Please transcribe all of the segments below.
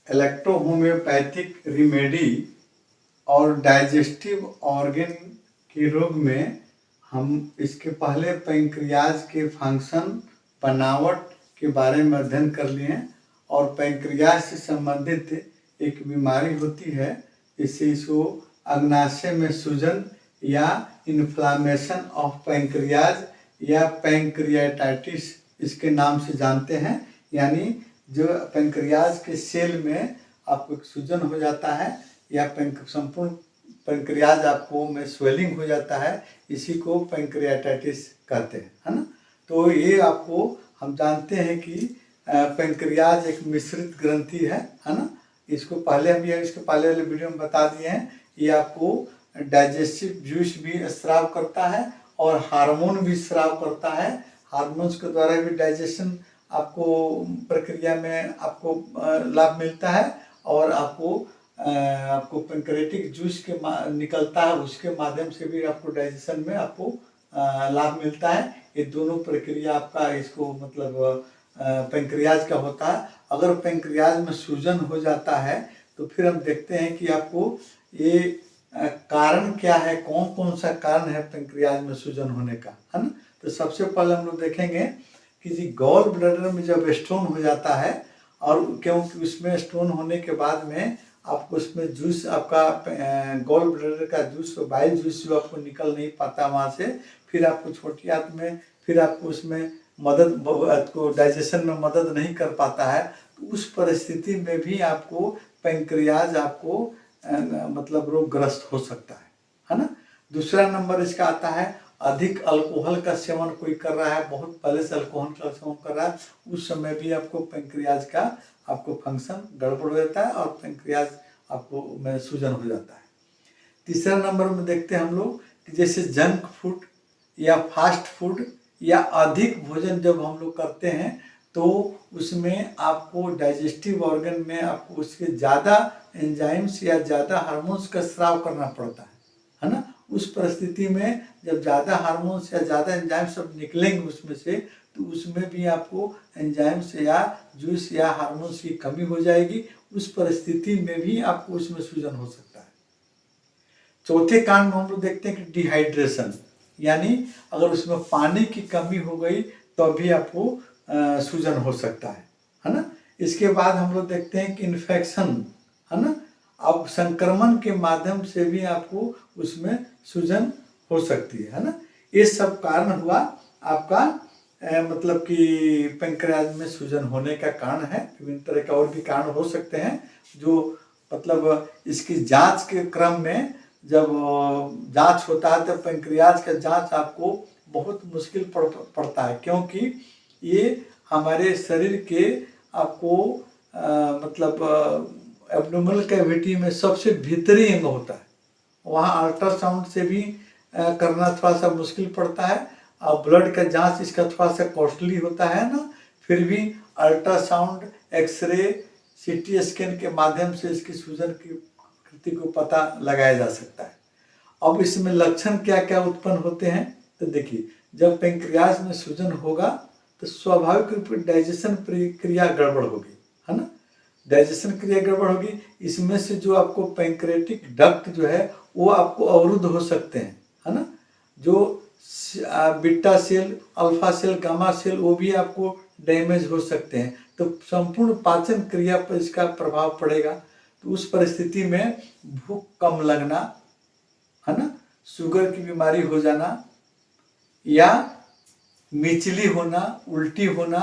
इलेक्ट्रोहोम्योपैथिक remedy और digestive organ के रोग में हम इसके पहले पैंक्रियाज के फंक्शन बनावट के बारे में अध्ययन कर लिए हैं। और पैंक्रियाज से संबंधित एक बीमारी होती है, इसको अग्नाशय में सूजन या इन्फ्लामेशन ऑफ पैंक्रियाज या पैंक्रियाटाइटिस इसके नाम से जानते हैं। यानी जो पैंक्रियाज के सेल में आपको सूजन हो जाता है या संपूर्ण पैंक्रियाज आपको में स्वेलिंग हो जाता है, इसी को पैंक्रियाटाइटिस कहते हैं, है ना। तो ये आपको हम जानते हैं कि पैंक्रियाज एक मिश्रित ग्रंथि है ना। इसको पहले हम इसके पहले वाले वीडियो में बता दिए हैं। ये आपको डाइजेस्टिव जूस भी स्राव करता है और हार्मोन भी स्राव करता है। हार्मोन्स के द्वारा भी डाइजेशन आपको प्रक्रिया में आपको लाभ मिलता है और आपको पैंक्रेटिक जूस के निकलता है, उसके माध्यम से भी आपको डाइजेशन में आपको लाभ मिलता है। ये दोनों प्रक्रिया आपका इसको मतलब पैंक्रियाज का होता है। अगर पैंक्रियाज में सूजन हो जाता है तो फिर हम देखते हैं कि आपको ये कारण क्या है, कौन कौन सा कारण है पैंक्रियाज में सूजन होने का, है ना। तो सबसे पहले हम लोग देखेंगे कि जी गॉल ब्लैडर में जब स्टोन हो जाता है और क्योंकि उसमें स्टोन होने के बाद में आपको उसमें जूस आपका गॉल ब्लैडर का जूस बाइल जूस जो आपको निकल नहीं पाता वहाँ से, फिर आपको छोटी आंत में फिर आपको उसमें मदद को डाइजेशन में मदद नहीं कर पाता है। तो उस परिस्थिति में भी आपको पैंक्रियाज आपको मतलब रोगग्रस्त हो सकता है ना। दूसरा नंबर इसका आता है अधिक अल्कोहल का सेवन कोई कर रहा है, बहुत पहले से अल्कोहल का सेवन कर रहा है, उस समय भी आपको पैंक्रियाज का आपको फंक्शन गड़बड़ हो जाता है और पैंक्रियाज आपको में सूजन हो जाता है। तीसरा नंबर में देखते हैं हम लोग कि जैसे जंक फूड या फास्ट फूड या अधिक भोजन जब हम लोग करते हैं तो उसमें आपको डाइजेस्टिव ऑर्गन में आपको उसके ज़्यादा एंजाइम्स या ज़्यादा हार्मोन्स का स्राव करना पड़ता है ना। उस परिस्थिति में जब ज़्यादा हार्मोन्स या ज़्यादा एंजाइम्स सब निकलेंगे उसमें से, तो उसमें भी आपको एंजाइम्स या जूस या हार्मोन्स की कमी हो जाएगी। उस परिस्थिति में भी आपको उसमें सूजन हो सकता है। चौथे कांड में हम लोग देखते हैं कि डिहाइड्रेशन, यानी अगर उसमें पानी की कमी हो गई तो भी आपको सूजन हो सकता है ना। इसके बाद हम लोग देखते हैं कि इन्फेक्शन, है ना। अब संक्रमण के माध्यम से भी आपको उसमें सूजन हो सकती है ना। ये सब कारण हुआ आपका मतलब कि पैंक्रियाज में सूजन होने का कारण है। विभिन्न तरह का और भी कारण हो सकते हैं जो मतलब इसकी जांच के क्रम में जब जांच होता है तो पैंक्रियाज का जांच आपको बहुत मुश्किल पड़ता है, क्योंकि ये हमारे शरीर के आपको मतलब एब्डोमिनल कैविटी में सबसे भीतरी अंग होता है। वहाँ अल्ट्रासाउंड से भी करना थोड़ा सा मुश्किल पड़ता है और ब्लड का जांच इसका थोड़ा सा कॉस्टली होता है ना। फिर भी अल्ट्रासाउंड, एक्सरे, सीटी स्कैन के माध्यम से इसकी सूजन की कृति को पता लगाया जा सकता है। अब इसमें लक्षण क्या क्या उत्पन्न होते हैं तो देखिए, जब पैंक्रियाज में सूजन होगा तो स्वाभाविक रूप से डाइजेशन प्रक्रिया गड़बड़ होगी, है ना। डाइजेशन क्रिया गड़बड़ होगी। इसमें से जो आपको पैंक्रेटिक डक्ट जो है वो आपको अवरुद्ध हो सकते हैं, है ना। जो beta cell, alpha cell, gamma cell वो भी आपको डैमेज हो सकते हैं। तो संपूर्ण पाचन क्रिया पर इसका प्रभाव पड़ेगा। तो उस परिस्थिति में भूख कम लगना, है ना, शुगर की बीमारी हो जाना या मिचली होना, उल्टी होना,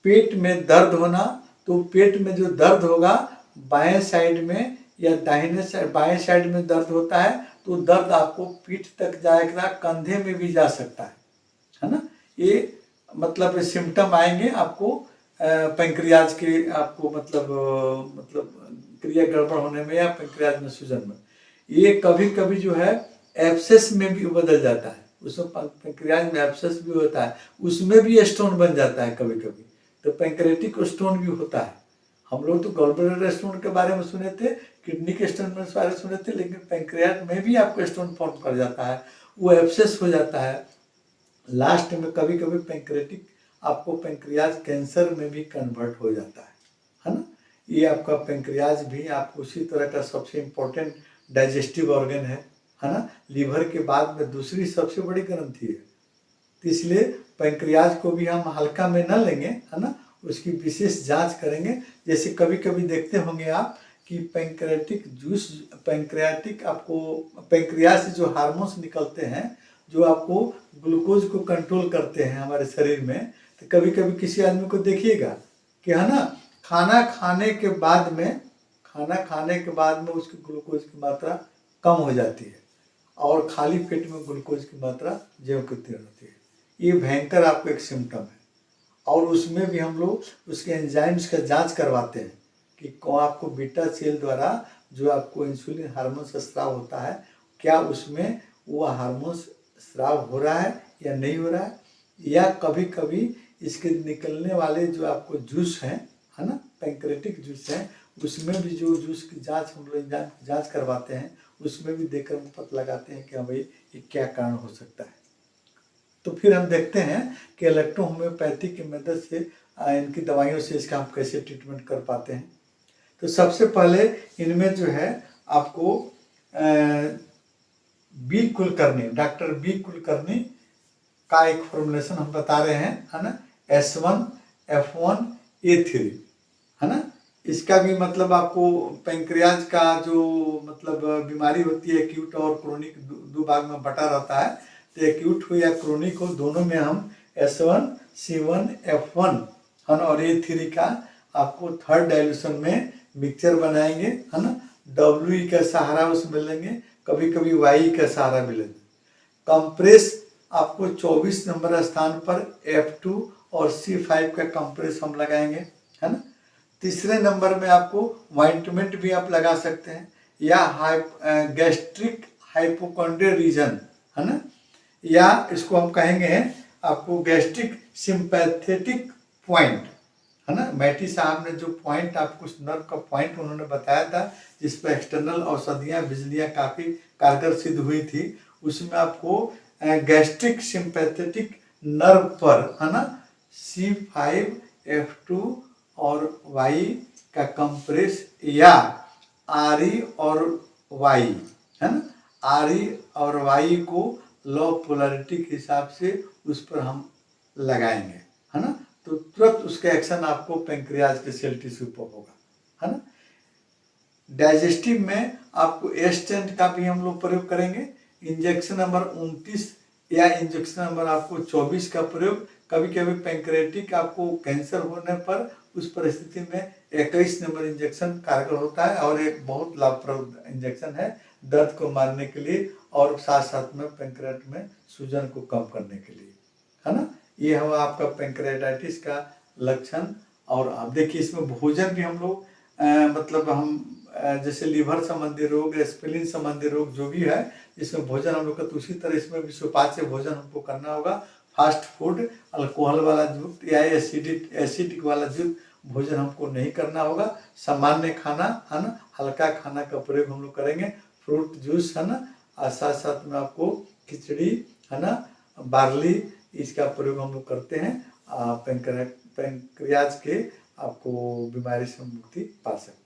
पेट में दर्द होना। तो पेट में जो दर्द होगा बाएं साइड में या दाहिने साइड, बाएं साइड में दर्द होता है तो दर्द आपको पीठ तक जाएगा, कंधे में भी जा सकता है ना। ये मतलब सिम्टम आएंगे आपको पैंक्रियाज के आपको मतलब क्रिया गड़बड़ होने में या पैंक्रियाज में सूजन में। ये कभी कभी जो है एब्सेस में भी बदल जाता है, उसमें पैंक्रियाज में एब्सेस भी होता है, उसमें भी स्टोन बन जाता है कभी कभी। तो पैंक्रेटिक स्टोन भी होता है। हम लोग तो गॉल ब्लैडर स्टोन के बारे में सुने थे, किडनी के स्टोन के बारे में सुने थे, लेकिन पैंक्रियाज में भी आपको स्टोन फॉर्म कर जाता है, वो एब्सेस हो जाता है। लास्ट में कभी कभी पैंक्रेटिक आपको पैंक्रियाज कैंसर में भी कन्वर्ट हो जाता है ना। ये आपका पेंक्रियाज भी आपको उसी तरह का सबसे इम्पोर्टेंट डाइजेस्टिव ऑर्गन है ना। लीवर के बाद में दूसरी सबसे बड़ी ग्रंथि है, तो इसलिए पेंक्रियाज को भी हम हल्का में न लेंगे, है ना। उसकी विशेष जांच करेंगे। जैसे कभी कभी देखते होंगे आप कि पैंक्रियाटिक आपको पेंक्रियाज से जो हार्मोन्स निकलते हैं जो आपको ग्लूकोज को कंट्रोल करते हैं हमारे शरीर में, तो कभी कभी किसी आदमी को देखिएगा कि, है ना, खाना खाने के बाद में उसकी ग्लूकोज की मात्रा कम हो जाती है और खाली पेट में ग्लूकोज की मात्रा ज्यों की त्यों रहती है। ये भयंकर आपको एक सिम्टम है। और उसमें भी हम लोग उसके एंजाइम्स का जांच करवाते हैं कि आपको बीटा सेल द्वारा जो आपको इंसुलिन हार्मोन का स्राव होता है, क्या उसमें वो हार्मोन स्राव हो रहा है या नहीं हो रहा है। या कभी कभी इसके निकलने वाले जो आपको जूस हैं, है ना, पैंक्रेटिक जूस हैं, उसमें भी जो जूस की जांच हम लोग एंजाइम की जांच करवाते हैं, उसमें भी देखकर हम पता लगाते हैं कि हाँ भाई ये क्या कारण हो सकता है। तो फिर हम देखते हैं कि इलेक्ट्रो होम्योपैथी की मदद से इनकी दवाइयों से इसका हम कैसे ट्रीटमेंट कर पाते हैं। तो सबसे पहले इनमें जो है आपको B Kulkarni, doctor B Kulkarni का एक फॉर्मुलेशन हम बता रहे हैं, है ना, S1F1A3, है ना। इसका भी मतलब आपको पेंक्रियाज का जो मतलब बीमारी होती है एक्यूट और क्रोनिक दो भाग में बटा रहता है। तो एक्यूट हो या क्रोनिक हो, दोनों में हम S1C1F1 और A3 का आपको थर्ड डाइल्यूशन में मिक्सचर बनाएंगे, है ना। WE का सहारा उसमें लेंगे, कभी कभी YE का सहारा भी लेंगे। कंप्रेस आपको 24 नंबर स्थान पर F2 और C5 का कंप्रेस हम लगाएंगे, है ना। तीसरे नंबर में आपको ऑइंटमेंट भी आप लगा सकते हैं, या गैस्ट्रिक हाइपोकॉन्ड्रियल रीजन, है ना, या इसको हम कहेंगे आपको गैस्ट्रिक सिंपैथेटिक पॉइंट, है ना। मैटी साहब ने जो पॉइंट आपको नर्व का पॉइंट उन्होंने बताया था जिस पर एक्सटर्नल औषधियाँ बिजलियाँ काफ़ी कारगर सिद्ध हुई थी, उसमें आपको गैस्ट्रिक सिंपैथेटिक नर्व पर, है ना, C5F2 और Y का कंप्रेस, या RE और Y, है ना, RE और Y को लो पोलैरिटी के हिसाब से उस पर हम लगाएंगे, है ना। तो तुरंत उसका एक्शन आपको पेंक्रियाज के सेल टिश्यू पर होगा, है ना। डाइजेस्टिव में आपको स्टेंट का भी हम लोग प्रयोग करेंगे। इंजेक्शन नंबर 29 या इंजेक्शन नंबर आपको 24 का प्रयोग, कभी कभी पेंक्रेटिक आपको कैंसर होने पर उस परिस्थिति में 21 नंबर इंजेक्शन कारगर होता है और एक बहुत लाभप्रद इंजेक्शन है दर्द को मारने के लिए और साथ साथ में पेंक्रेट में सूजन को कम करने के लिए, है ना। ये हुआ आपका पेंक्रेटाइटिस का लक्षण। और आप देखिए इसमें भोजन भी हम लोग मतलब हम जैसे लीवर संबंधी रोग, स्प्लीन संबंधी रोग जो भी है, इसमें भोजन हम लोग का, तो उसी तरह इसमें भी सुपाच्य भोजन हमको करना होगा। फास्ट फूड, अल्कोहल वाला युक्त या एसिडिक वाला युक्त भोजन हमको नहीं करना होगा। सामान्य खाना, है ना, हल्का खाना का प्रयोग हम लोग करेंगे। फ्रूट जूस, है ना, और साथ साथ में आपको खिचड़ी, है ना, बार्ली, इसका प्रयोग हम लोग करते हैं। पेंक्रियाज के आपको बीमारी से मुक्ति पा सकते हैं।